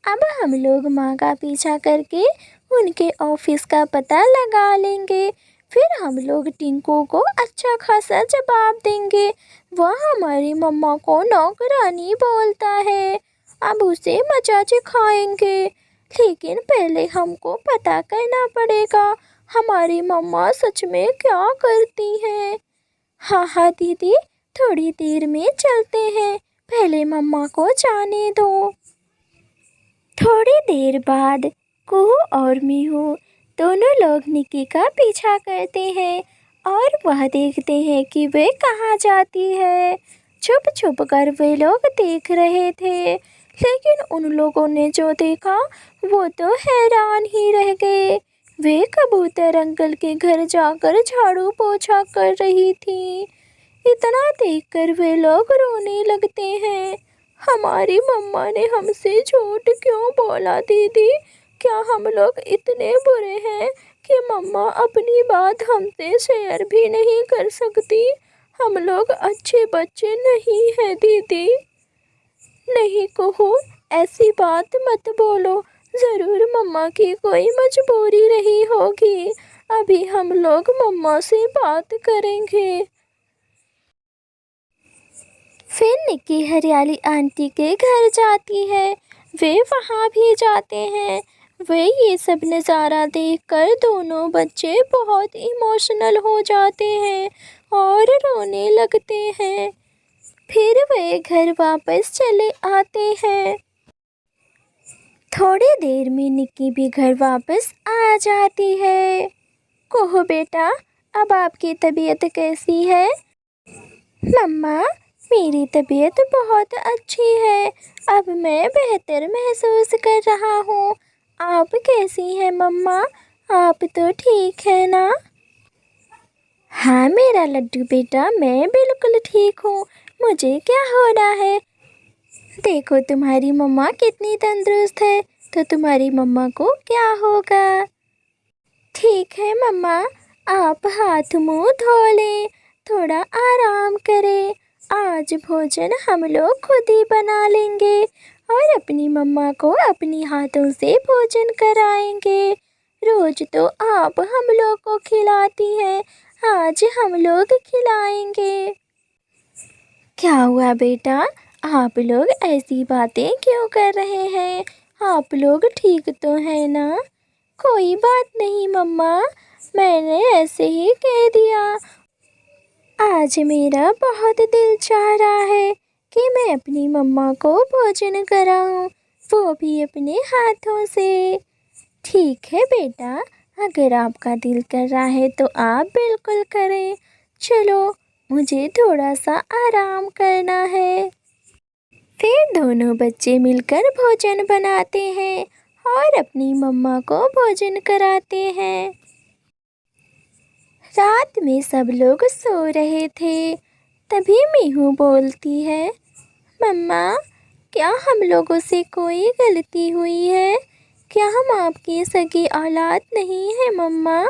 अब हम लोग माँ का पीछा करके उनके ऑफिस का पता लगा लेंगे। फिर हम लोग टिंकू को अच्छा खासा जवाब देंगे। वह हमारी मम्मा को नौकरानी बोलता है। अब उसे मजा खाएंगे। लेकिन पहले हमको पता करना पड़ेगा हमारी मम्मा सच में क्या करती हैं। हाँ हाँ दीदी, थोड़ी देर में चलते हैं, पहले मम्मा को जाने दो। थोड़ी देर बाद कुहू और मीहू दोनों लोग निक्की का पीछा करते हैं और वह देखते हैं कि वे कहाँ जाती है। छुप छुप कर वे लोग देख रहे थे, लेकिन उन लोगों ने जो देखा वो तो हैरान ही रह गए। वे कबूतर अंकल के घर जाकर झाड़ू पोछा कर रही थी। इतना देखकर वे लोग रोने लगते हैं। हमारी मम्मा ने हमसे झूठ क्यों बोला दीदी? क्या हम लोग इतने बुरे हैं कि मम्मा अपनी बात हमसे शेयर भी नहीं कर सकती? हम लोग अच्छे बच्चे नहीं हैं दीदी। नहीं कुहू, ऐसी बात मत बोलो। ज़रूर मम्मा की कोई मजबूरी रही होगी। अभी हम लोग मम्मा से बात करेंगे। फिर निक्की हरियाली आंटी के घर जाती है। वे वहाँ भी जाते हैं। वे ये सब नज़ारा देखकर दोनों बच्चे बहुत इमोशनल हो जाते हैं और रोने लगते हैं। फिर वे घर वापस चले आते हैं। थोड़ी देर में निक्की भी घर वापस आ जाती है। कहो बेटा, अब आपकी तबीयत कैसी है? मम्मा, मेरी तबीयत बहुत अच्छी है। अब मैं बेहतर महसूस कर रहा हूँ। आप कैसी हैं मम्मा? आप तो ठीक है ना? हाँ मेरा लड्डू बेटा, मैं बिल्कुल ठीक हूँ। मुझे क्या हो रहा है? देखो तुम्हारी मम्मा कितनी तंदुरुस्त है, तो तुम्हारी मम्मा को क्या होगा? ठीक है मम्मा, आप हाथ मुंह धो लें, थोड़ा आराम करें। आज भोजन हम लोग खुद ही बना लेंगे और अपनी मम्मा को अपनी हाथों से भोजन कराएंगे। रोज तो आप हम लोग को खिलाती हैं, आज हम लोग खिलाएंगे। क्या हुआ बेटा? आप लोग ऐसी बातें क्यों कर रहे हैं? आप लोग ठीक तो हैं ना? कोई बात नहीं मम्मा, मैंने ऐसे ही कह दिया। आज मेरा बहुत दिल चाह रहा है कि मैं अपनी मम्मा को भोजन कराऊं, वो भी अपने हाथों से। ठीक है बेटा, अगर आपका दिल कर रहा है तो आप बिल्कुल करें। चलो, मुझे थोड़ा सा आराम करना है। फिर दोनों बच्चे मिलकर भोजन बनाते हैं और अपनी मम्मा को भोजन कराते हैं। रात में सब लोग सो रहे थे। तभी मीहू बोलती है, मम्मा, क्या हम लोगों से कोई गलती हुई है? क्या हम आपकी सगी औलाद नहीं है मम्मा?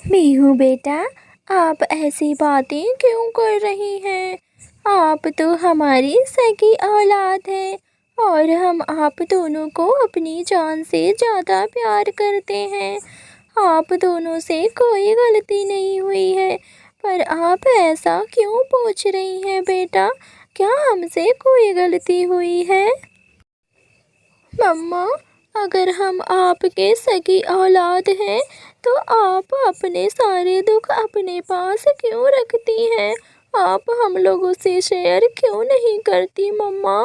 मीहू बेटा, आप ऐसी बातें क्यों कर रही हैं? आप तो हमारी सगी औलाद है और हम आप दोनों को अपनी जान से ज़्यादा प्यार करते हैं। आप दोनों से कोई गलती नहीं हुई है, पर आप ऐसा क्यों पूछ रही हैं बेटा? क्या हमसे कोई गलती हुई है? मम्मा, अगर हम आपके सगी औलाद हैं तो आप अपने सारे दुख अपने पास क्यों रखती हैं? आप हम लोगों से शेयर क्यों नहीं करती मम्मा?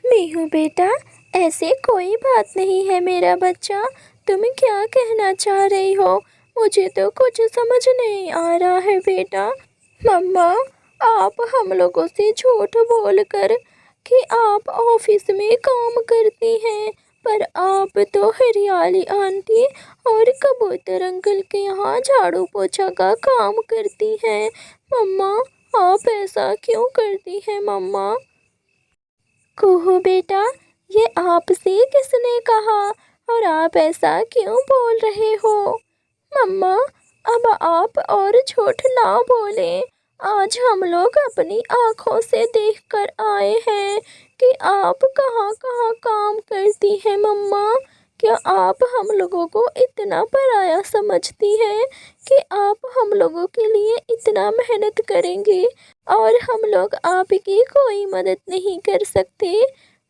मीहू बेटा, ऐसे कोई बात नहीं है मेरा बच्चा। तुम क्या कहना चाह रही हो? मुझे तो कुछ समझ नहीं आ रहा है बेटा। मम्मा, आप हम लोगों से झूठ बोलकर कि आप ऑफिस में काम करती हैं, पर आप तो हरियाली आंटी और कबूतर अंकल के यहाँ झाड़ू पोछा का काम करती हैं। मम्मा, आप ऐसा क्यों करती हैं मम्मा? कुहू बेटा, ये आपसे किसने कहा और आप ऐसा क्यों बोल रहे हो? मम्मा, अब आप और झूठ ना बोलें। आज हम लोग अपनी आँखों से देखकर आए हैं कि आप कहाँ कहाँ काम करती हैं मम्मा। क्या आप हम लोगों को इतना पराया समझती हैं कि आप हम लोगों के लिए इतना मेहनत करेंगे और हम लोग आपकी कोई मदद नहीं कर सकते?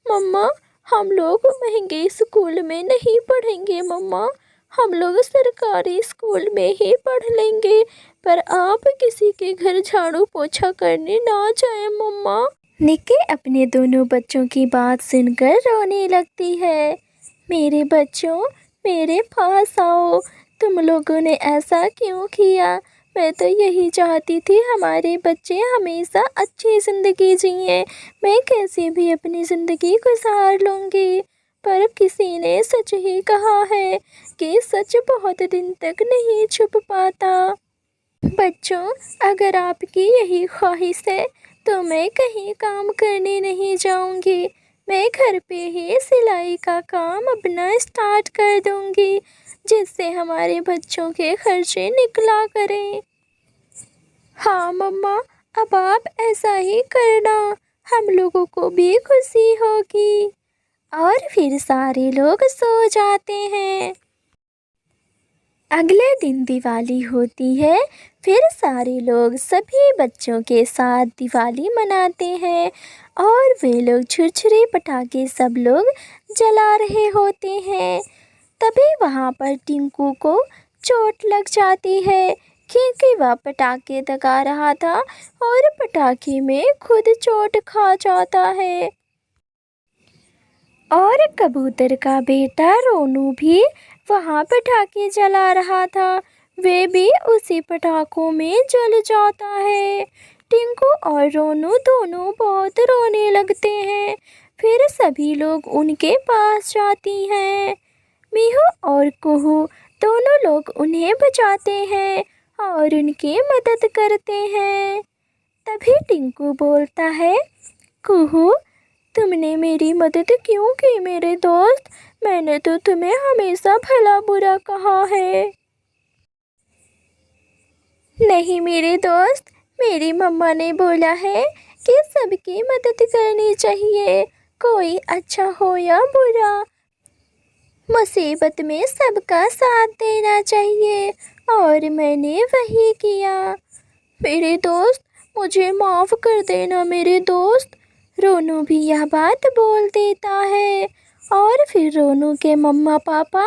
मम्मा, हम लोग महंगे स्कूल में नहीं पढ़ेंगे मम्मा, हम लोग सरकारी स्कूल में ही पढ़ लेंगे, पर आप किसी के घर झाड़ू पोछा करने ना जाए मम्मा। निक्की अपने दोनों बच्चों की बात सुनकर रोने लगती है। मेरे बच्चों, मेरे पास आओ, तुम लोगों ने ऐसा क्यों किया? मैं तो यही चाहती थी हमारे बच्चे हमेशा अच्छी ज़िंदगी जिए। मैं कैसे भी अपनी ज़िंदगी गुजार लूँगी, पर किसी ने सच ही कहा है कि सच बहुत दिन तक नहीं छुप पाता। बच्चों, अगर आपकी यही ख्वाहिश है तो मैं कहीं काम करने नहीं जाऊंगी। मैं घर पे ही सिलाई का काम अपना स्टार्ट कर दूंगी, जिससे हमारे बच्चों के खर्चे निकला करें। हाँ मम्मा, अब आप ऐसा ही करना, हम लोगों को भी खुशी होगी। और फिर सारे लोग सो जाते हैं। अगले दिन दिवाली होती है। फिर सारे लोग सभी बच्चों के साथ दिवाली मनाते हैं और वे लोग छुरछुरे पटाखे सब लोग जला रहे होते हैं। तभी वहाँ पर टिंकू को चोट लग जाती है, क्योंकि वह पटाखे दगा रहा था और पटाखे में खुद चोट खा जाता है। और कबूतर का बेटा रोनू भी वहाँ पटाखे जला रहा था, वे भी उसी पटाखों में जल जाता है। टिंकू और रोनू दोनों बहुत रोने लगते हैं। फिर सभी लोग उनके पास जाती हैं। मीहू और कुहू दोनों लोग उन्हें बचाते हैं और उनकी मदद करते हैं। तभी टिंकू बोलता है, कुहू, तुमने मेरी मदद क्यों की मेरे दोस्त? मैंने तो तुम्हें हमेशा भला बुरा कहा है। नहीं मेरे दोस्त, मेरी मम्मा ने बोला है कि सबकी मदद करनी चाहिए, कोई अच्छा हो या बुरा, मुसीबत में सबका साथ देना चाहिए, और मैंने वही किया। मेरे दोस्त, मुझे माफ़ कर देना मेरे दोस्त। रोनू भी यह बात बोल देता है और फिर रोनू के मम्मा पापा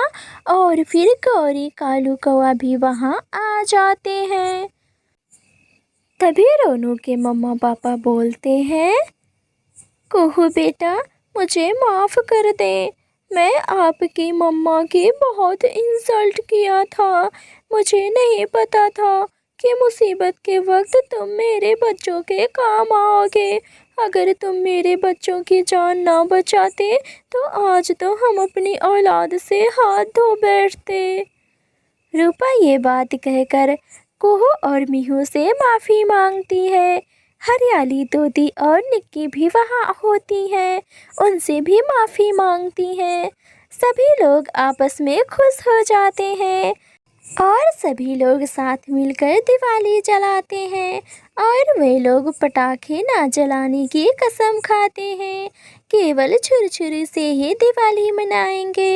और फिर गौरी कालू कौआ भी वहाँ आ जाते हैं। तभी रोनू के मम्मा पापा बोलते हैं, कुहू बेटा, मुझे माफ़ कर दे, मैं आपकी मम्मा की बहुत इंसल्ट किया था। मुझे नहीं पता था कि मुसीबत के वक्त तुम मेरे बच्चों के काम आओगे। अगर तुम मेरे बच्चों की जान ना बचाते तो आज तो हम अपनी औलाद से हाथ धो बैठते। रूपा ये बात कहकर कुहू और मीहू से माफ़ी मांगती है। हरियाली तोती और निक्की भी वहाँ होती हैं, उनसे भी माफ़ी मांगती हैं। सभी लोग आपस में खुश हो जाते हैं और सभी लोग साथ मिलकर दिवाली जलाते हैं और वे लोग पटाखे ना जलाने की कसम खाते हैं, केवल छुरछुरी से ही दिवाली मनाएंगे।